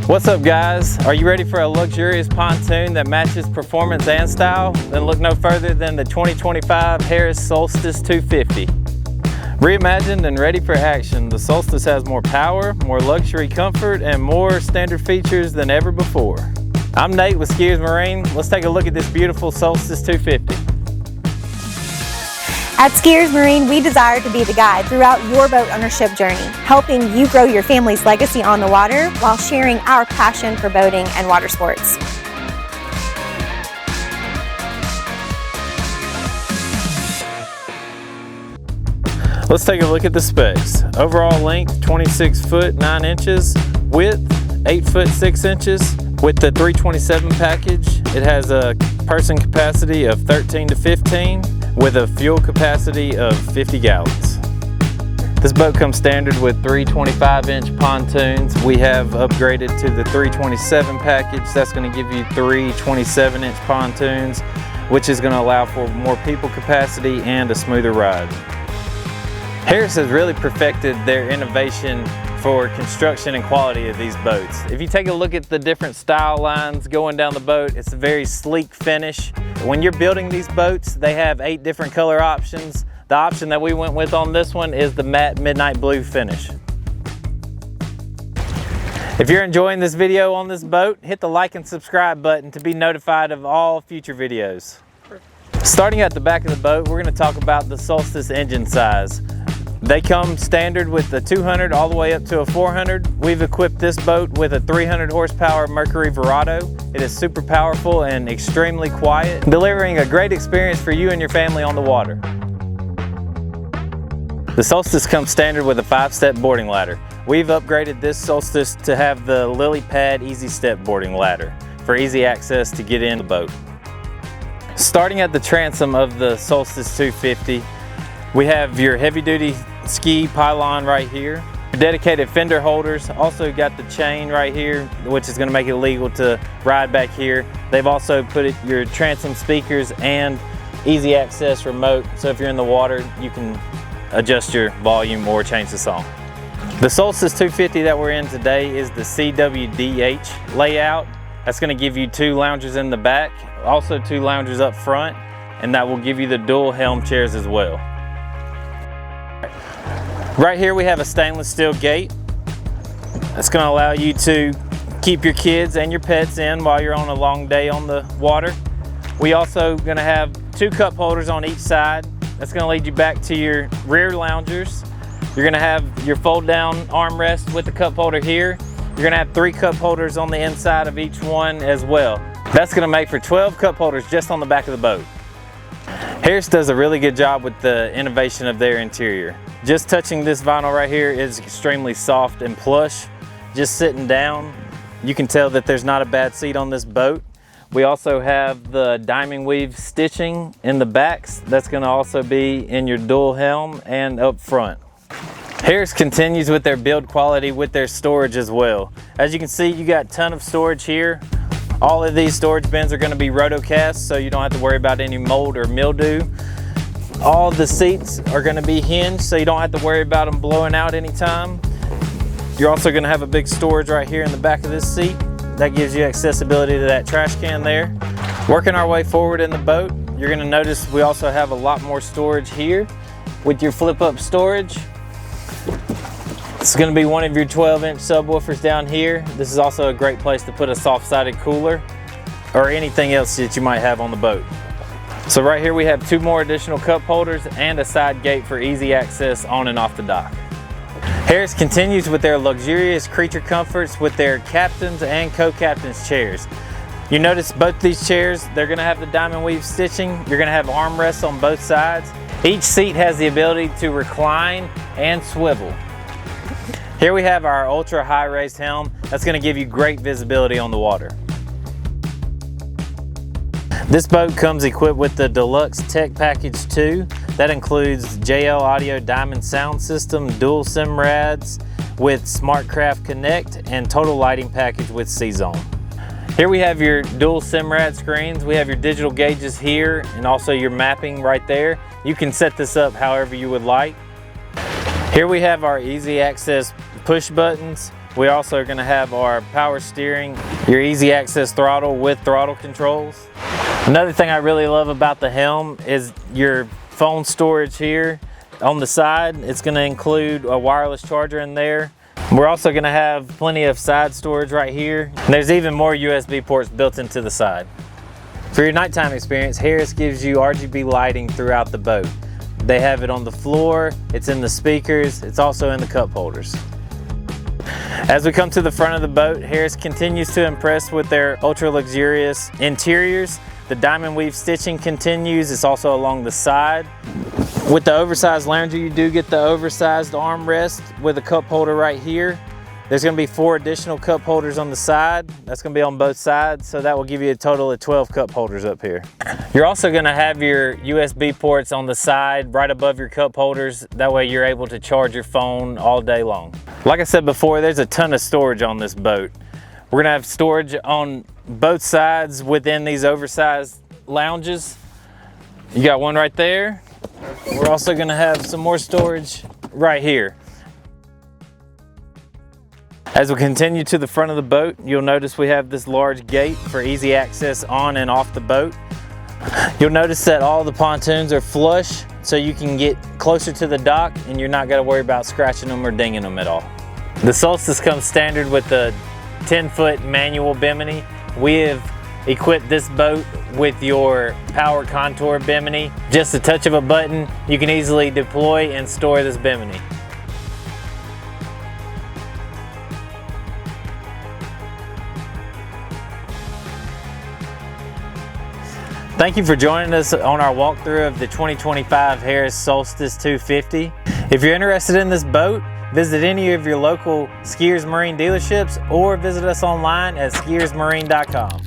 What's up guys? Are you ready for a luxurious pontoon that matches performance and style? Then look no further than the 2025 Harris Solstice 250. Reimagined and ready for action, the Solstice has more power, more luxury comfort, and more standard features than ever before. I'm Nate with SKIER'S Marine. Let's take a look at this beautiful Solstice 250. At SKIER'S Marine, we desire to be the guide throughout your boat ownership journey, helping you grow your family's legacy on the water while sharing our passion for boating and water sports. Let's take a look at the specs. Overall length, 26 foot 9 inches. Width, 8 foot 6 inches. With the 327 package, it has a person capacity of 13 to 15 with a fuel capacity of 50 gallons. This boat comes standard with 3 25-inch pontoons. We have upgraded to the 327 package. That's going to give you 3 27-inch pontoons, which is going to allow for more people capacity and a smoother ride. Harris has really perfected their innovation for construction and quality of these boats. If you take a look at the different style lines going down the boat, it's a very sleek finish. When you're building these boats, they have 8 different color options. The option that we went with on this one is the matte midnight blue finish. If you're enjoying this video on this boat, hit the like and subscribe button to be notified of all future videos. Starting at the back of the boat, we're going to talk about the Solstice engine size. They come standard with the 200 all the way up to a 400. We've equipped this boat with a 300 horsepower Mercury Verado. It is super powerful and extremely quiet, delivering a great experience for you and your family on the water. The Solstice comes standard with a 5-step boarding ladder. We've upgraded this Solstice to have the lily pad easy step boarding ladder for easy access to get in the boat. Starting at the transom of the Solstice 250, we have your heavy-duty ski pylon right here. Dedicated fender holders. Also got the chain right here, which is going to make it legal to ride back here. They've also put your transom speakers and easy access remote, so if you're in the water, you can adjust your volume or change the song. The Solstice 250 that we're in today is the CWDH layout. That's going to give you 2 loungers in the back, also 2 loungers up front, and that will give you the dual helm chairs as well. Right here we have a stainless steel gate. That's going to allow you to keep your kids and your pets in while you're on a long day on the water. We also going to have 2 cup holders on each side. That's going to lead you back to your rear loungers. You're going to have your fold down armrest with the cup holder here. You're going to have 3 cup holders on the inside of each one as well. That's going to make for 12 cup holders just on the back of the boat. Harris does a really good job with the innovation of their interior. Just touching this vinyl right here is extremely soft and plush. Just sitting down, you can tell that there's not a bad seat on this boat. We also have the diamond weave stitching in the backs. That's going to also be in your dual helm and up front. Harris continues with their build quality with their storage as well. As you can see, you got a ton of storage here. All of these storage bins are going to be rotocast, so you don't have to worry about any mold or mildew. All the seats are going to be hinged, so you don't have to worry about them blowing out anytime. You're also going to have a big storage right here in the back of this seat. That gives you accessibility to that trash can there. Working our way forward in the boat, you're going to notice we also have a lot more storage here with your flip-up storage. It's going to be one of your 12-inch subwoofers down here. This is also a great place to put a soft-sided cooler or anything else that you might have on the boat. So right here we have 2 more additional cup holders and a side gate for easy access on and off the dock. Harris continues with their luxurious creature comforts with their captain's and co-captain's chairs. You notice both these chairs, they're going to have the diamond weave stitching. You're going to have armrests on both sides. Each seat has the ability to recline and swivel. Here we have our ultra high raised helm. That's going to give you great visibility on the water. This boat comes equipped with the Deluxe Tech Package 2. That includes JL Audio Diamond Sound System, dual SIM rads with SmartCraft Connect, and total lighting package with CZONE. Here we have your dual SIM rad screens. We have your digital gauges here and also your mapping right there. You can set this up however you would like. Here we have our easy access push buttons. We also are going to have our power steering, your easy access throttle with throttle controls. Another thing I really love about the helm is your phone storage here on the side. It's going to include a wireless charger in there. We're also going to have plenty of side storage right here. There's even more USB ports built into the side. For your nighttime experience, Harris gives you RGB lighting throughout the boat. They have it on the floor, it's in the speakers, it's also in the cup holders. As we come to the front of the boat, Harris continues to impress with their ultra luxurious interiors. The diamond weave stitching continues, it's also along the side. With the oversized lounger, you do get the oversized armrest with a cup holder right here. There's going to be 4 additional cup holders on the side. That's going to be on both sides, so that will give you a total of 12 cup holders up here. You're also going to have your USB ports on the side right above your cup holders. That way you're able to charge your phone all day long. Like I said before, there's a ton of storage on this boat. We're going to have storage on both sides within these oversized lounges. You got one right there. We're also going to have some more storage right here. As we continue to the front of the boat, you'll notice we have this large gate for easy access on and off the boat. You'll notice that all the pontoons are flush, so you can get closer to the dock and you're not going to worry about scratching them or dinging them at all. The Solstice comes standard with the 10-foot manual Bimini. We have equipped this boat with your power contour Bimini. Just a touch of a button, you can easily deploy and store this Bimini. Thank you for joining us on our walkthrough of the 2025 Harris Solstice 250. If you're interested in this boat, visit any of your local SKIER'S Marine dealerships or visit us online at skiersmarine.com.